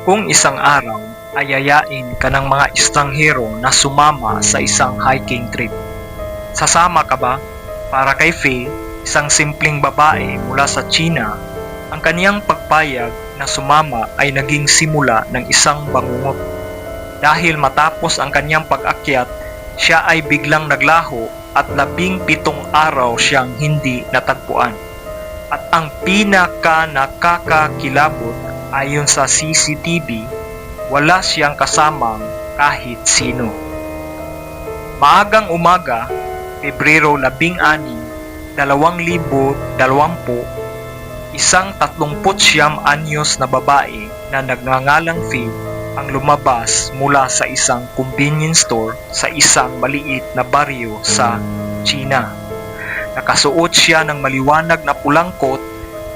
Kung isang araw ay yayain ka ng mga estranghero na sumama sa isang hiking trip, sasama ka ba? Para kay Faye, isang simpleng babae mula sa China, ang kaniyang pagpayag na sumama ay naging simula ng isang bangungot. Dahil matapos ang kaniyang pag-akyat, siya ay biglang naglaho at 17 araw siyang hindi natagpuan. At ang pinaka nakakakilabot, ayon sa CCTV, wala siyang kasamang kahit sino. Maagang umaga, Pebrero 16, 2020, isang 39 anyos na babae na nagngangalang Faye ang lumabas mula sa isang convenience store sa isang maliit na baryo sa China. Nakasuot siya ng maliwanag na pulang coat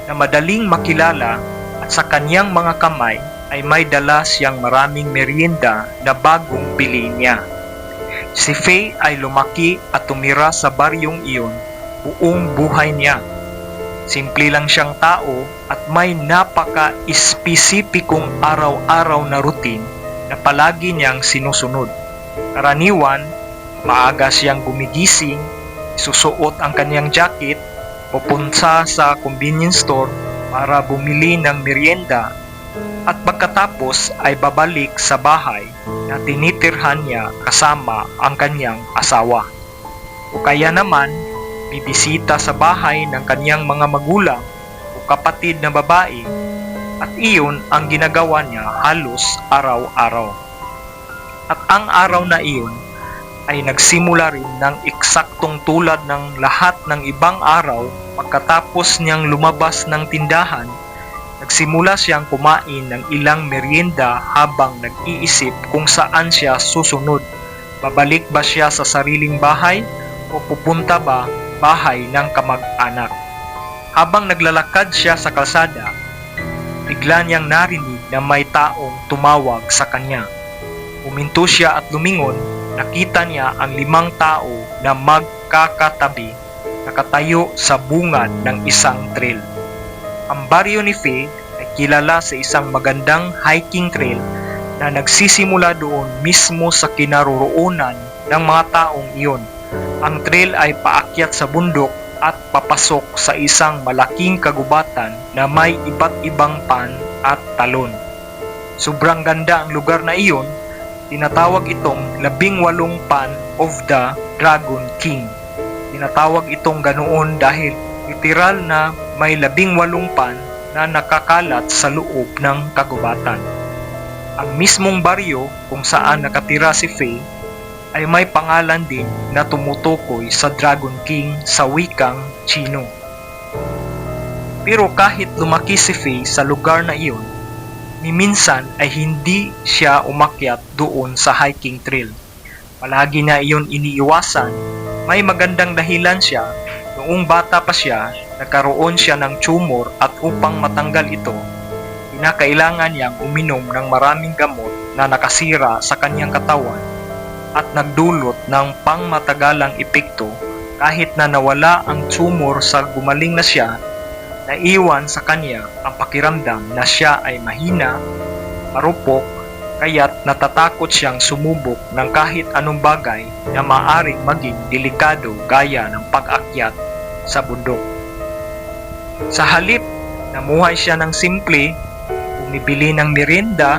na madaling makilala at sa kanyang mga kamay ay may dala siyang maraming merienda na bagong bili niya. Si Faye ay lumaki at tumira sa baryong iyon buong buhay niya. Simple lang siyang tao at may napaka-espesipikong araw-araw na routine na palagi niyang sinusunod. Karaniwan, maaga siyang gumigising, susuot ang kanyang jacket, pupunta sa convenience store para bumili ng merienda at pagkatapos ay babalik sa bahay na tinitirhan niya kasama ang kanyang asawa. O kaya naman, bibisita sa bahay ng kanyang mga magulang o kapatid na babae at iyon ang ginagawa niya halos araw-araw. At ang araw na iyon ay nagsimula rin ng eksaktong tulad ng lahat ng ibang araw. Pagkatapos niyang lumabas ng tindahan, nagsimula siyang kumain ng ilang merienda habang nag-iisip kung saan siya susunod. Babalik ba siya sa sariling bahay o pupunta ba bahay ng kamag-anak? Habang naglalakad siya sa kalsada, bigla niyang narinig na may taong tumawag sa kanya. Huminto siya at lumingon. Nakita niya ang 5 tao na magkakatabi, nakatayo sa bungad ng isang trail. Ang baryo ni Faye ay kilala sa isang magandang hiking trail na nagsisimula doon mismo sa kinaroroonan ng mga taong iyon. Ang trail ay paakyat sa bundok at papasok sa isang malaking kagubatan na may iba't ibang pan at talon. Sobrang ganda ang lugar na iyon. Tinatawag itong 18 Pan of the Dragon King. Tinatawag itong ganoon dahil literal na may 18 pan na nakakalat sa loob ng kagubatan. Ang mismong baryo kung saan nakatira si Faye ay may pangalan din na tumutukoy sa Dragon King sa wikang Chino. Pero kahit lumaki si Faye sa lugar na iyon, minsan ay hindi siya umakyat doon sa hiking trail. Palagi na iyon iniiwasan. May magandang dahilan siya. Noong bata pa siya, nagkaroon siya ng tumor at upang matanggal ito, kinakailangan niyang uminom ng maraming gamot na nakasira sa kanyang katawan at nagdulot ng pangmatagalang epekto. Kahit na nawala ang tumor sa gumaling na siya, naiwan sa kanya ang pakiramdam na siya ay mahina, marupok, kaya't natatakot siyang sumubok ng kahit anong bagay na maaaring maging delikado gaya ng pag-akyat sa bundok. Sa halip, namuhay siya ng simple, bumibili ng merienda,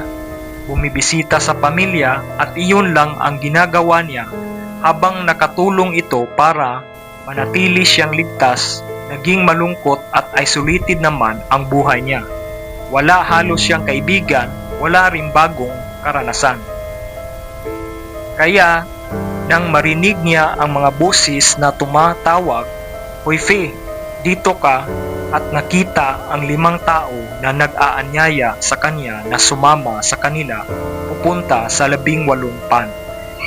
bumibisita sa pamilya at iyon lang ang ginagawa niya habang nakatulong ito para manatili siyang ligtas. Naging malungkot at isolated naman ang buhay niya. Wala halos siyang kaibigan, wala rin bagong karanasan. Kaya, nang marinig niya ang mga boses na tumatawag, "Hoy Faye, dito ka," at nakita ang 5 tao na nag-aanyaya sa kanya na sumama sa kanila pupunta sa 18 pan.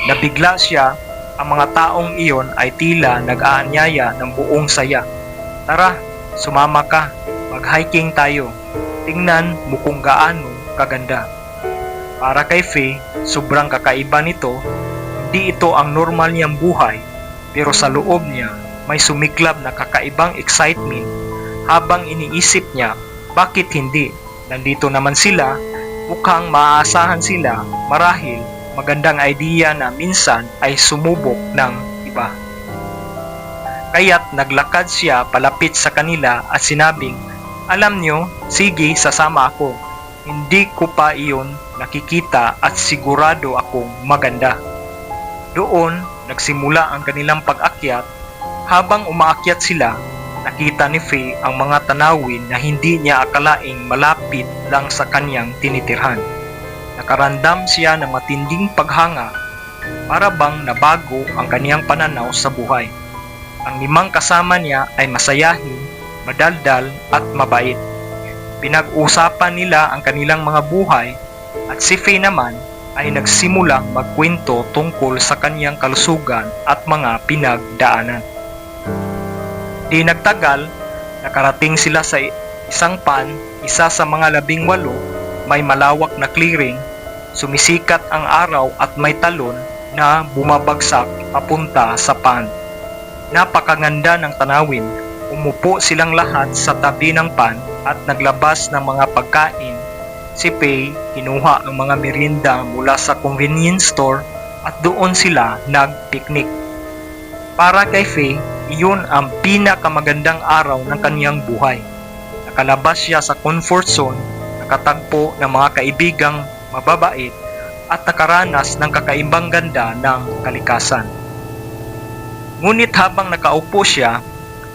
Nabigla siya. Ang mga taong iyon ay tila nag-aanyaya ng buong saya. "Tara, sumama ka. Mag-hiking tayo. Tingnan mo kung gaano kaganda." Para kay Faye, sobrang kakaiba nito. Hindi ito ang normal niyang buhay, pero sa loob niya may sumiklab na kakaibang excitement habang iniisip niya, bakit hindi? Nandito naman sila, mukhang maaasahan sila, marahil magandang idea na minsan ay sumubok ng iba. Kaya't naglakad siya palapit sa kanila at sinabing, "Alam nyo, sige, sasama ako. Hindi ko pa iyon nakikita at sigurado akong maganda." Doon, nagsimula ang kanilang pag-akyat. Habang umaakyat sila, nakita ni Faye ang mga tanawin na hindi niya akalaing malapit lang sa kanyang tinitirhan. Nakaramdam siya ng matinding paghanga, para bang nabago ang kaniyang pananaw sa buhay. Ang 5 kasama niya ay masayahin, madaldal at mabait. Pinag-usapan nila ang kanilang mga buhay at si Faye naman ay nagsimulang magkwento tungkol sa kaniyang kalusugan at mga pinagdaanan. Di nagtagal, nakarating sila sa isang pan, isa sa mga 18, may malawak na clearing, sumisikat ang araw at may talon na bumabagsak papunta sa pan. Napakaganda ng tanawin. Umupo silang lahat sa tabi ng pan at naglabas ng mga pagkain. Si Faye kinuha ang mga merienda mula sa convenience store at doon sila nag-picnic. Para kay Faye, iyon ang pinakamagandang araw ng kaniyang buhay. Nakalabas siya sa comfort zone, nakatagpo ng mga kaibigang mababait at nakaranas ng kakaibang ganda ng kalikasan. Ngunit habang nakaupo siya,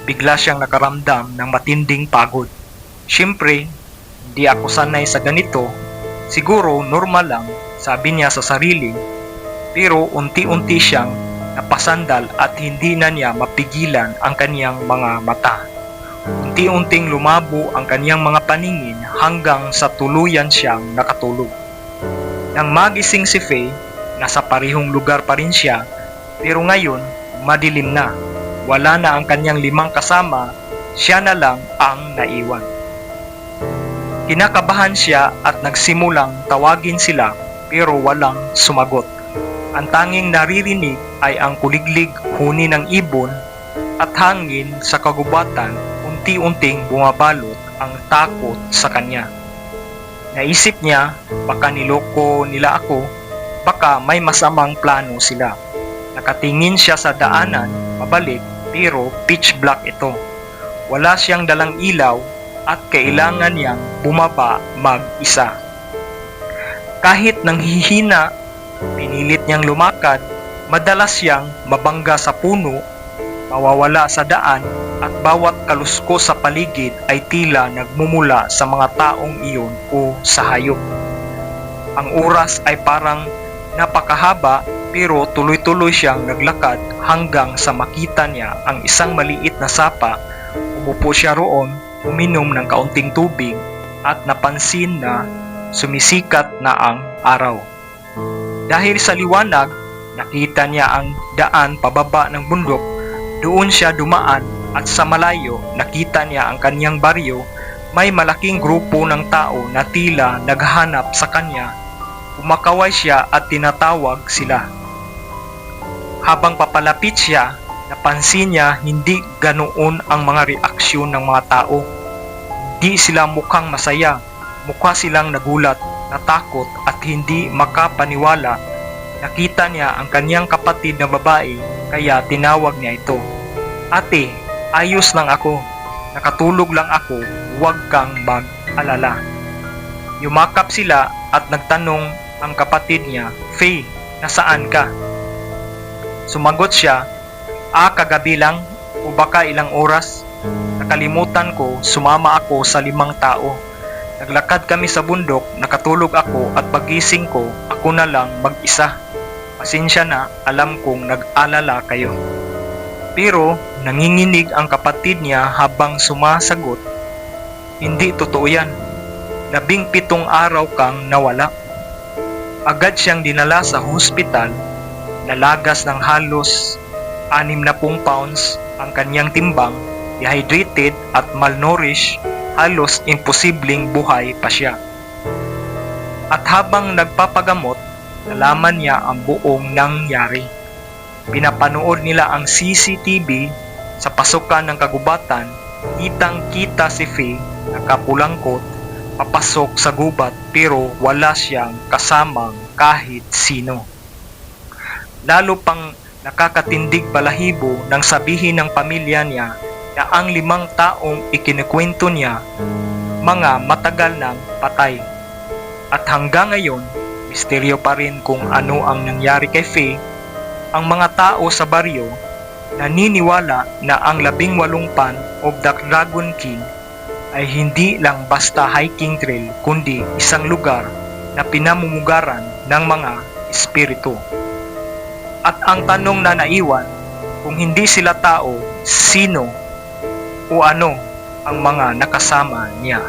bigla siyang nakaramdam ng matinding pagod. Siyempre, hindi ako sanay sa ganito. Siguro normal lang, sabi niya sa sarili. Pero unti-unti siyang napasandal at hindi na niya mapigilan ang kaniyang mga mata. Unti-unting lumabo ang kaniyang mga paningin hanggang sa tuluyan siyang nakatulog. Nang magising si Faye, nasa parehong lugar pa rin siya, pero ngayon madilim na. Wala na ang kaniyang 5 kasama, siya na lang ang naiwan. Kinakabahan siya at nagsimulang tawagin sila pero walang sumagot. Ang tanging naririnig ay ang kuliglig huni ng ibon at hangin sa kagubatan. Unti-unting bumabalot ang takot sa kanya. Naisip niya, baka niloko nila ako, baka may masamang plano sila. Nakatingin siya sa daanan, pabalik, pero pitch black ito. Wala siyang dalang ilaw at kailangan niyang bumaba mag-isa. Kahit nanghihina, pinilit niyang lumakad, madalas siyang mabangga sa puno, mawawala sa daan, at bawat kalusko sa paligid ay tila nagmumula sa mga taong iyon o sa hayop. Ang oras ay parang napakahaba, pero tuloy-tuloy siyang naglakad hanggang sa makita niya ang isang maliit na sapa. Umupo siya roon, uminom ng kaunting tubig at napansin na sumisikat na ang araw. Dahil sa liwanag, nakita niya ang daan pababa ng bundok. Doon siya dumaan at sa malayo nakita niya ang kaniyang baryo. May malaking grupo ng tao na tila naghahanap sa kanya. Kumakaway siya at tinatawag sila. Habang papalapit siya, napansin niya hindi ganoon ang mga reaksyon ng mga tao. Hindi sila mukhang masaya, mukha silang nagulat, natakot at hindi makapaniwala. Nakita niya ang kaniyang kapatid na babae, kaya tinawag niya ito. "Ate, ayos lang ako. Nakatulog lang ako, huwag kang mag-alala." Yumakap sila at nagtanong ang kapatid niya, "Faye, nasaan ka?" Sumagot siya, "Kagabi lang o baka ilang oras. Nakalimutan ko, sumama ako sa 5 tao. Naglakad kami sa bundok, nakatulog ako at pagising ko, ako na lang mag-isa. Pasensya na, alam kong nag-alala kayo." Pero nanginginig ang kapatid niya habang sumasagot, "Hindi totoo yan. 17 araw kang nawala." Agad siyang dinala sa hospital. Nalagas ng halos 60 pounds ang kanyang timbang, dehydrated at malnourished, halos imposibleng buhay pa siya. At habang nagpapagamot, nalaman niya ang buong nangyari. Pinapanood nila ang CCTV sa pasukan ng kagubatan. Kitang-kita si Faye, nakapulang coat, papasok sa gubat pero wala siyang kasamang kahit sino. Lalo pang nakakatindig balahibo nang sabihin ng pamilya niya na ang 5 taong ikinikwento niya mga matagal nang patay. At hanggang ngayon, misteryo pa rin kung ano ang nangyari kay Faye. Ang mga tao sa baryo naniniwala na ang 18 pan of the Dragon King ay hindi lang basta hiking trail kundi isang lugar na pinamumugaran ng mga espiritu. At ang tanong na naiwan, kung hindi sila tao, sino o ano ang mga nakasama niya?